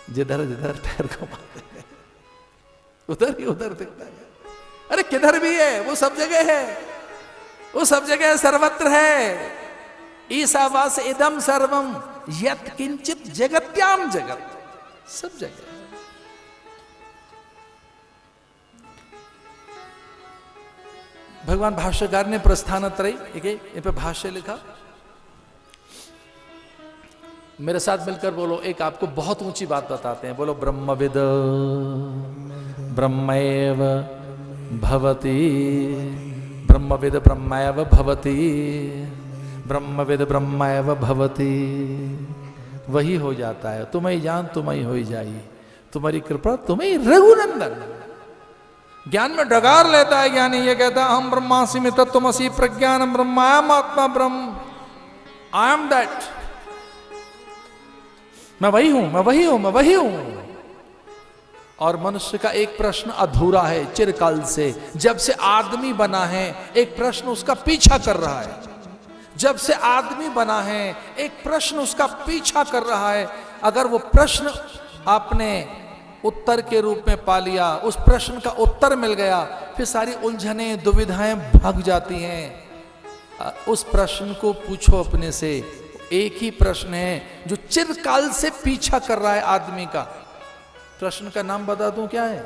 जिधर जिधर पैर घुमाते हैं उधर ही उधर दिखता है। अरे किधर भी है, वो सब जगह है, वो सब जगह सर्वत्र है। ईशावास इदम सर्वम यत् किंचित जगत्याम जगत, सब जगह। भगवान भाष्यकार ने प्रस्थानत्रयी इन पे भाष्य लिखा। मेरे साथ मिलकर बोलो, एक आपको बहुत ऊंची बात बताते हैं, बोलो ब्रह्मविद ब्रह्मैव भवति, ब्रह्मविद ब्रह्मैव भवति, ब्रह्मविद ब्रह्मैव भवति। वही हो जाता है, तुम्हें जान तुम्हें हो जाई, तुम्हारी कृपा तुम्हें रघुनंदन। ज्ञान में डगार लेता है ज्ञानी, ये कहता है हम ब्रह्मास्मि तत्त्वमसि प्रज्ञानम ब्रह्मायम आत्मा ब्रह्म, आई एम दैट, मैं वही हूं, मैं वही हूं, मैं वही हूं। और मनुष्य का एक प्रश्न अधूरा है चिरकाल से, जब से आदमी बना है एक प्रश्न उसका पीछा कर रहा है, जब से आदमी बना है एक प्रश्न उसका पीछा कर रहा है। अगर वो प्रश्न आपने उत्तर के रूप में पा लिया, उस प्रश्न का उत्तर मिल गया, फिर सारी उलझने दुविधाएं भाग जाती हैं। उस प्रश्न को पूछो अपने से, एक ही प्रश्न है जो चिरकाल से पीछा कर रहा है आदमी का। प्रश्न का नाम बता दूं क्या है?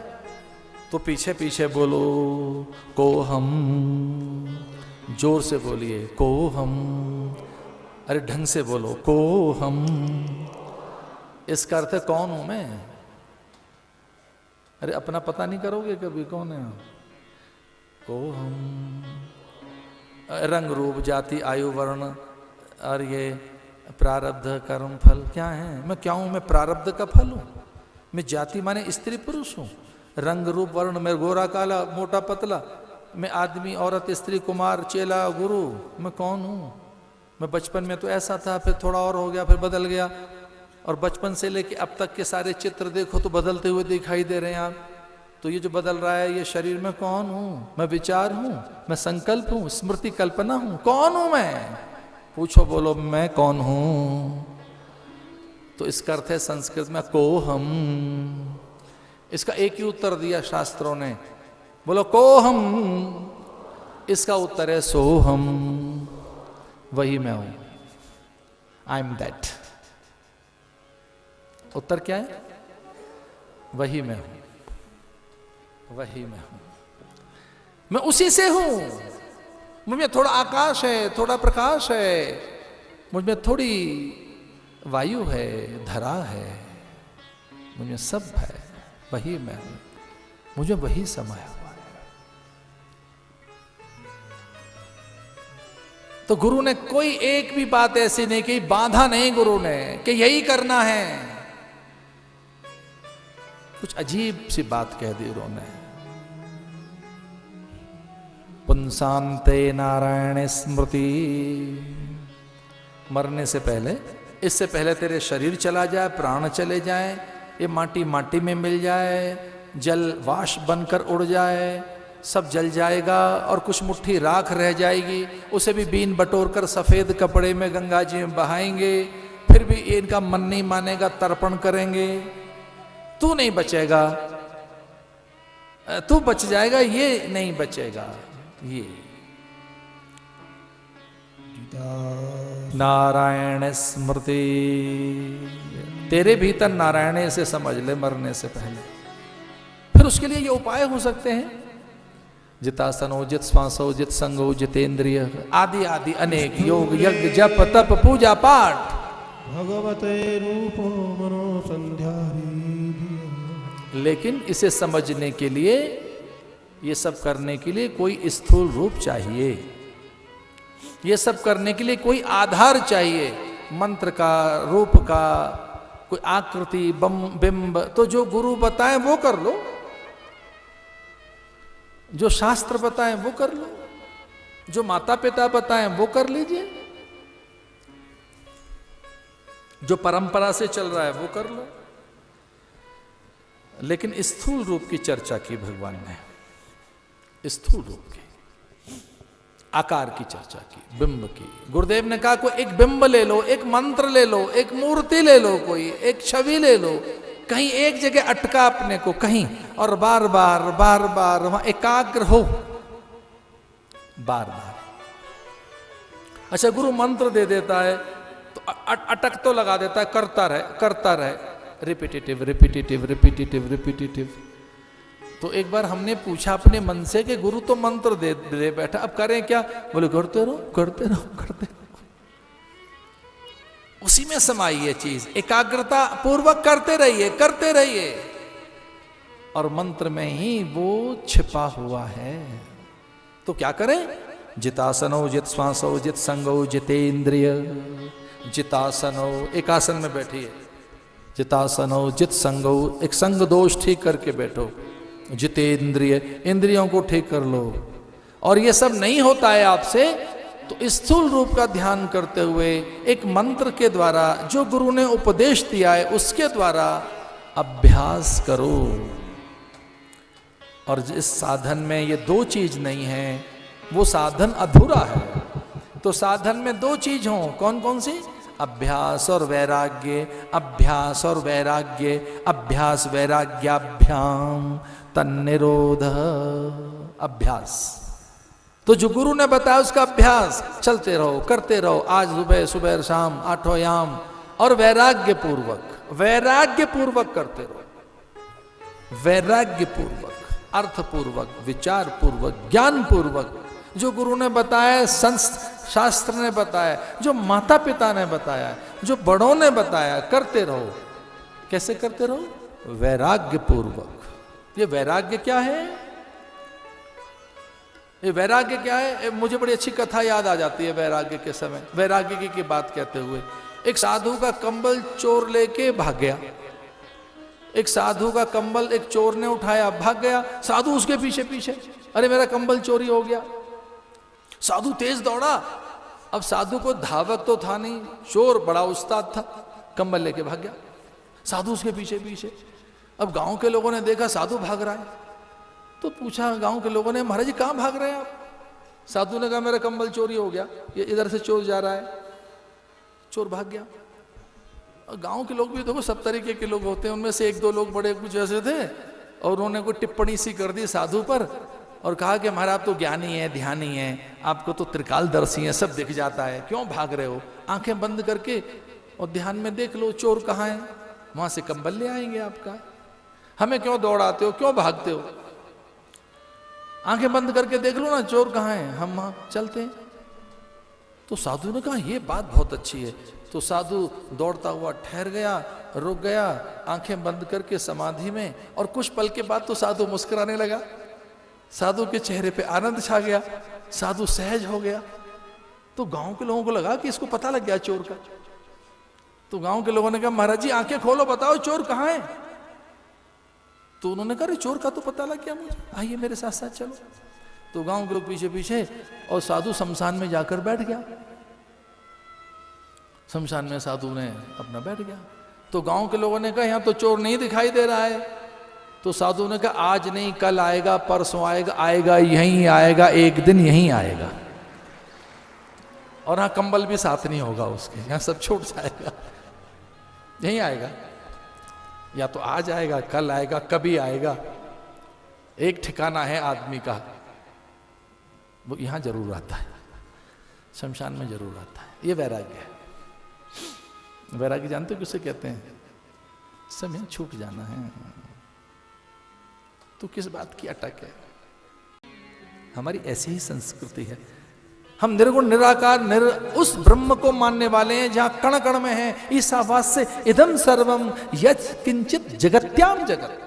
तो पीछे पीछे बोलो को हम, जोर से बोलिए को हम, अरे ढंग से बोलो को हम। इसका अर्थ है कौन हूं मैं? अरे अपना पता नहीं करोगे कभी कौन है? को हम, रंग रूप जाति आयु वर्ण और ये प्रारब्ध कर्म फल क्या है? मैं क्या हूं? मैं प्रारब्ध का फल हूं। मैं जाति माने स्त्री पुरुष हूं, रंग रूप वर्ण में गोरा काला मोटा पतला, मैं आदमी औरत स्त्री कुमार चेला गुरु, मैं कौन हूं? मैं बचपन में तो ऐसा था, फिर थोड़ा और हो गया, फिर बदल गया। और बचपन से लेके अब तक के सारे चित्र देखो तो बदलते हुए दिखाई दे रहे हैं आप। तो ये जो बदल रहा है ये शरीर में कौन हूं? मैं विचार हूं, मैं संकल्प हूं, स्मृति कल्पना हूं, कौन हूं मैं? पूछो बोलो मैं कौन हूं? तो इसका अर्थ है संस्कृत में को हम। इसका एक ही उत्तर दिया शास्त्रों ने, बोलो को हम। इसका उत्तर है सो हम, वही मैं हूं, आई एम दैट। उत्तर क्या है? वही मैं हूं, वही मैं हूं, मैं उसी से हूं। मुझ में थोड़ा आकाश है, थोड़ा प्रकाश है, मुझ में थोड़ी वायु है, धरा है, मुझ में सब है, वही मैं हूं, मुझे वही समाया हुआ है। तो गुरु ने कोई एक भी बात ऐसी नहीं की, बांधा नहीं गुरु ने कि यही करना है। कुछ अजीब सी बात कह दी उन्होंने, पुंसान्ते नारायण स्मृति। मरने से पहले, इससे पहले तेरे शरीर चला जाए, प्राण चले जाए, ये माटी माटी में मिल जाए, जल वाष्प बनकर उड़ जाए, सब जल जाएगा और कुछ मुट्ठी राख रह जाएगी, उसे भी बीन बटोर कर सफेद कपड़े में गंगा जी में बहाएंगे, फिर भी इनका मन नहीं मानेगा, तर्पण करेंगे। तू नहीं बचेगा, तू बच जाएगा, ये नहीं बचेगा। ये नारायण स्मृति, तेरे भीतर नारायण से समझ ले मरने से पहले। फिर उसके लिए ये उपाय हो सकते हैं, जितासनो जित श्वासो जित संगो जितेंद्रिय आदि आदि अनेक योग यज्ञ जप तप पूजा पाठ। भगवते रूपो मनो संध्या। लेकिन इसे समझने के लिए, ये सब करने के लिए कोई स्थूल रूप चाहिए, ये सब करने के लिए कोई आधार चाहिए, मंत्र का, रूप का, कोई आकृति बिंब। तो जो गुरु बताएं वो कर लो, जो शास्त्र बताएं वो कर लो, जो माता पिता बताएं वो कर लीजिए, जो परंपरा से चल रहा है वो कर लो। लेकिन स्थूल रूप की चर्चा की भगवान ने, स्थूल रूप की, आकार की चर्चा की, बिंब की। गुरुदेव ने कहा कोई एक बिंब ले लो, एक मंत्र ले लो, एक मूर्ति ले लो, कोई एक छवि ले लो, कहीं एक जगह अटका अपने को कहीं, और बार बार वहां एकाग्र हो, बार बार। अच्छा, गुरु मंत्र दे देता है तो अटक तो लगा देता है, करता रहे, रिपीटिटिव। तो एक बार हमने पूछा अपने मन से कि गुरु तो मंत्र दे बैठा, अब करें क्या? बोले करते रहो। उसी में समाई है चीज, एकाग्रता पूर्वक करते रहिए, और मंत्र में ही वो छिपा हुआ है। तो क्या करें? जितासनो जित श्वासो जित संगो जितेंद्रिय, जितासनो एक आसन में बैठिए, जितासनो जित संगो एक संग दोष ठीक करके बैठो, जितेंद्रिय इंद्रियों को ठीक कर लो। और ये सब नहीं होता है आपसे, तो स्थूल रूप का ध्यान करते हुए एक मंत्र के द्वारा जो गुरु ने उपदेश दिया है उसके द्वारा अभ्यास करो। और जिस साधन में ये दो चीज नहीं है वो साधन अधूरा है। तो साधन में दो चीज हो, कौन कौन सी? अभ्यास और वैराग्य, अभ्यास और वैराग्य, अभ्यास वैराग्याभ्याम तन्निरोध। अभ्यास तो जो गुरु ने बताया उसका अभ्यास चलते रहो, करते रहो, आज सुबह शाम 8 याम, और वैराग्य पूर्वक करते रहो, वैराग्य पूर्वक, अर्थ पूर्वक, विचार पूर्वक, ज्ञान पूर्वक। जो गुरु ने बताया, शास्त्र ने बताया, जो माता पिता ने बताया, जो बड़ों ने बताया, करते रहो। कैसे करते रहो? वैराग्य पूर्वक। ये वैराग्य क्या है? ये वैराग्य क्या है? मुझे बड़ी अच्छी कथा याद आ जाती है वैराग्य के समय, वैराग्य की बात कहते हुए। एक साधु का कंबल चोर लेके भाग गया, एक साधु का कंबल एक चोर ने उठाया, भाग गया। साधु उसके पीछे पीछे, अरे मेरा कंबल चोरी हो गया। साधु तेज दौड़ा, अब साधु को धावक तो था नहीं, चोर बड़ा उस्ताद था, कंबल लेके भाग गया। साधु उसके पीछे पीछे। अब गांव के लोगों ने देखा साधु भाग रहा है, तो पूछा गांव के लोगों ने, महाराज जी कहां भाग रहे हैं आप? साधु ने कहा मेरा कंबल चोरी हो गया, ये इधर से चोर जा रहा है। चोर भाग गया। गांव के लोग भी देखो सब तरीके के लोग होते हैं, उनमें से एक दो लोग बड़े कुछ ऐसे थे, और उन्होंने कोई टिप्पणी सी कर दी साधु पर, और कहा कि महाराज आप तो ज्ञानी है, ध्यानी है, आपको तो त्रिकालदर्शी है, सब दिख जाता है, क्यों भाग रहे हो? आंखें बंद करके और ध्यान में देख लो चोर कहाँ है, वहां से कंबल ले आएंगे आपका। हमें क्यों दौड़ाते हो, क्यों भागते हो? आंखें बंद करके देख लो ना चोर कहाँ है, हम वहां चलते हैं। तो साधु ने कहा ये बात बहुत अच्छी है। तो साधु दौड़ता हुआ ठहर गया, रुक गया, आंखें बंद करके समाधि में, और कुछ पल के बाद तो साधु मुस्कुराने लगा। साधु के चेहरे पे आनंद छा गया, साधु सहज हो गया। तो गांव के लोगों को लगा कि इसको पता लग गया चोर का। तो गांव के लोगों ने कहा महाराज जी आंखें खोलो, बताओ चोर कहाँ है? तो उन्होंने कहा चोर का तो पता लग गया मुझे, आइए मेरे साथ साथ चलो। तो गांव के लोग पीछे पीछे, और साधु शमशान में जाकर बैठ गया। शमशान में साधु ने अपना बैठ गया। तो गांव के लोगों ने कहा यहां तो चोर नहीं दिखाई दे रहा है। तो साधु ने कहा आज नहीं, कल आएगा, परसों आएगा, आएगा यहीं आएगा, एक दिन यहीं आएगा। और हाँ कंबल भी साथ नहीं होगा उसके, यहां सब छूट जाएगा, यहीं आएगा। या तो आज आएगा, कल आएगा, कभी आएगा। एक ठिकाना है आदमी का, वो यहां जरूर आता है, शमशान में जरूर आता है। ये वैराग्य है। वैराग्य जानते हो किसे कहते हैं? सब यहां छूट जाना है। तो किस बात की अटक है? हमारी ऐसी ही संस्कृति है। हम निर्गुण निराकार उस ब्रह्म को मानने वाले हैं जहां कण कण में है ईसावास से इदम सर्वम यत् किंचित जगत्याम जगत।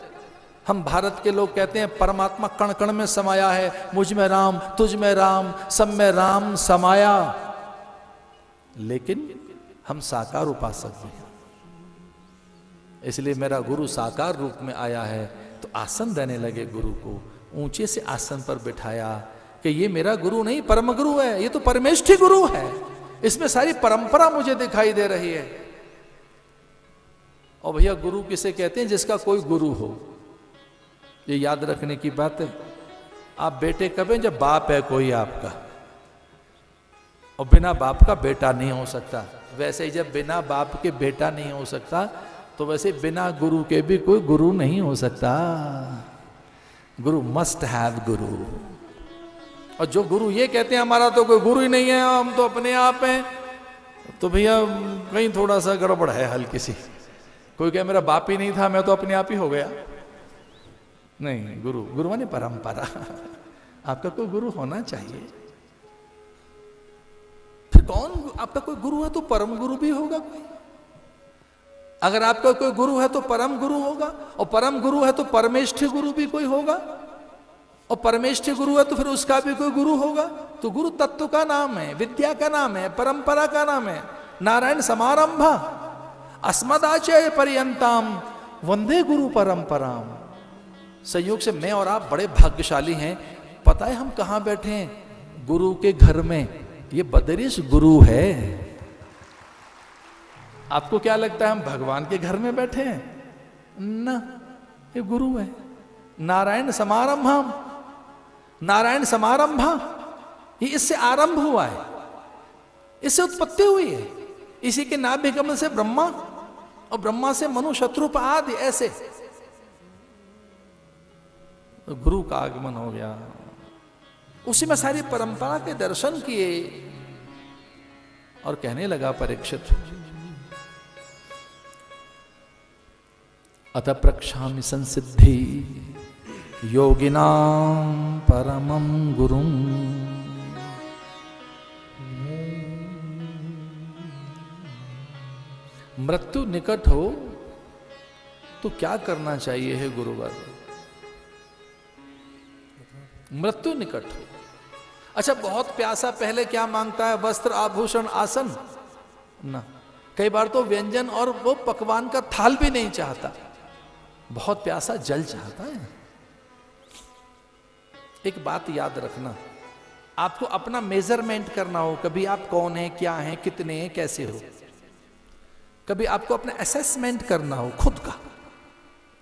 हम भारत के लोग कहते हैं परमात्मा कण कण में समाया है, मुझ में राम, तुझ में राम, सब में राम समाया। लेकिन हम साकार उपासक हैं, इसलिए मेरा गुरु साकार रूप में आया है। तो आसन देने लगे गुरु को, ऊंचे से आसन पर बिठाया कि ये मेरा गुरु नहीं परम गुरु है, ये तो परमेष्ठी गुरु है, इसमें सारी परंपरा मुझे दिखाई दे रही है। और भैया गुरु किसे कहते हैं? जिसका कोई गुरु हो। ये याद रखने की बात है। आप बेटे कब हैं? जब बाप है कोई आपका, और बिना बाप का बेटा नहीं हो सकता। वैसे ही जब बिना बाप के बेटा नहीं हो सकता, तो वैसे बिना गुरु के भी कोई गुरु नहीं हो सकता। गुरु मस्ट हैव गुरु। और जो गुरु ये कहते हैं हमारा तो कोई गुरु ही नहीं है, हम तो अपने आप हैं, तो भैया कहीं थोड़ा सा गड़बड़ है हल्की सी। कोई कहे मेरा बाप ही नहीं था, मैं तो अपने आप ही हो गया। नहीं, गुरु, गुरु माने परंपरा। आपका कोई गुरु होना चाहिए। फिर कौन आपका कोई गुरु है तो परम गुरु भी होगा कोई। अगर आपका कोई गुरु है तो परम गुरु होगा, और परम गुरु है तो परमेष्ठी गुरु भी कोई होगा, और परमेष्ठी गुरु है तो फिर उसका भी कोई गुरु होगा। तो गुरु तत्व का नाम है, विद्या का नाम है, परंपरा का नाम है। नारायण समारंभा अस्मदाचार्य पर्यंताम वंदे गुरु परंपराम। संयोग से मैं और आप बड़े भाग्यशाली हैं। पता है हम कहां बैठे हैं? गुरु के घर में। ये बदरिश गुरु है। आपको क्या लगता है हम भगवान के घर में बैठे हैं? ना, ये गुरु है। नारायण समारंभा, नारायण समारंभा, ये इससे आरंभ हुआ है, इससे उत्पत्ति हुई है। इसी के नाभि कमल से ब्रह्मा, और ब्रह्मा से मनु, शत्रुप आदि, ऐसे तो गुरु का आगमन हो गया। उसी में सारी परंपरा के दर्शन किए और कहने लगा परीक्षित, अतः प्रक्षामि संसिद्धि योगिनां परमं गुरुं। मृत्यु निकट हो तो क्या करना चाहिए है गुरुवर? मृत्यु निकट हो। अच्छा, बहुत प्यासा पहले क्या मांगता है? वस्त्र, आभूषण, आसन ना। कई बार तो व्यंजन और वो पकवान का थाल भी नहीं चाहता, बहुत प्यासा जल चाहता है। एक बात याद रखना, आपको अपना मेजरमेंट करना हो, कभी आप कौन है, क्या है, कितने हैं, कैसे हो। कभी आपको अपना असेसमेंट करना हो खुद का।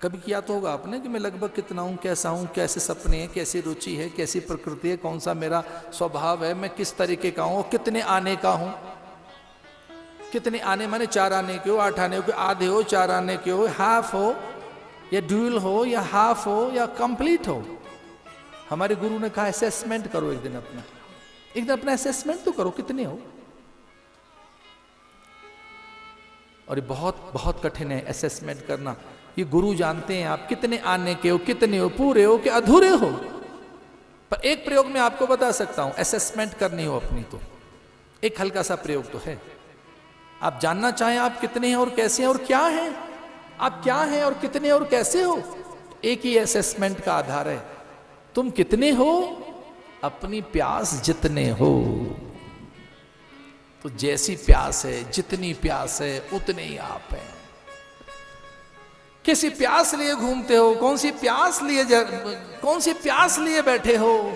कभी किया तो होगा आपने कि मैं लगभग कितना हूं, कैसा हूं, कैसे सपने हैं, कैसी रुचि है, कैसी प्रकृति है, कौन सा मेरा स्वभाव है, मैं किस तरीके का हूं, कितने आने का हूं। कितने आने माने 4 आने के हो, 8 आने के, आधे हो, 4 आने के हो, हाफ हो या ड्यूल हो या हाफ हो या कंप्लीट हो। हमारे गुरु ने कहा असेसमेंट करो एक दिन अपना असेसमेंट तो करो, कितने हो। और ये बहुत बहुत कठिन है असेसमेंट करना। ये गुरु जानते हैं आप कितने आने के हो, कितने हो, पूरे हो कि अधूरे हो। पर एक प्रयोग में आपको बता सकता हूं, असेसमेंट करनी हो अपनी तो एक हल्का सा प्रयोग तो है। आप जानना चाहें आप कितने हैं और कैसे हैं और क्या हैं, आप क्या हैं और कितने और कैसे हो, एक ही असेसमेंट का आधार है। तुम कितने हो? अपनी प्यास जितने हो। तो जैसी प्यास है, जितनी प्यास है, उतने ही आप हैं। किसी प्यास लिए घूमते हो, कौन सी प्यास लिए बैठे हो,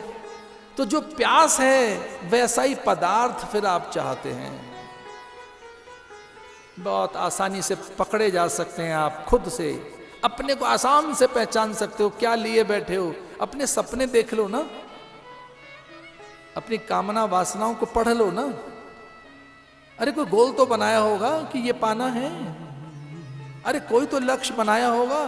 तो जो प्यास है वैसा ही पदार्थ फिर आप चाहते हैं। बहुत आसानी से पकड़े जा सकते हैं आप, खुद से अपने को आसान से पहचान सकते हो क्या लिए बैठे हो। अपने सपने देख लो ना, अपनी कामना वासनाओं को पढ़ लो ना। अरे कोई गोल तो बनाया होगा कि ये पाना है, अरे कोई तो लक्ष्य बनाया होगा।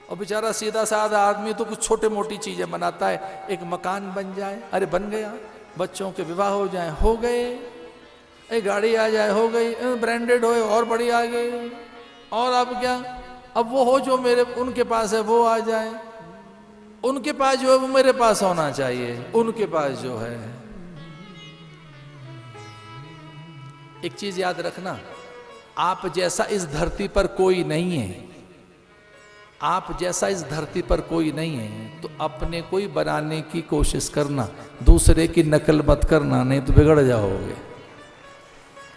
और बेचारा सीधा साधा आदमी तो कुछ छोटे मोटी चीजें बनाता है, एक मकान बन जाए, अरे बन गया, बच्चों के विवाह हो जाए, हो गए, एक गाड़ी आ जाए, हो गई, ब्रांडेड हो और बड़ी आ गई, और अब क्या, अब वो हो जो मेरे उनके पास है वो आ जाए, उनके पास जो है वो मेरे पास होना चाहिए, उनके पास जो है। एक चीज याद रखना, आप जैसा इस धरती पर कोई नहीं है, आप जैसा इस धरती पर कोई नहीं है, तो अपने को ही बनाने की कोशिश करना, दूसरे की नकल मत करना, नहीं तो बिगड़ जाओगे।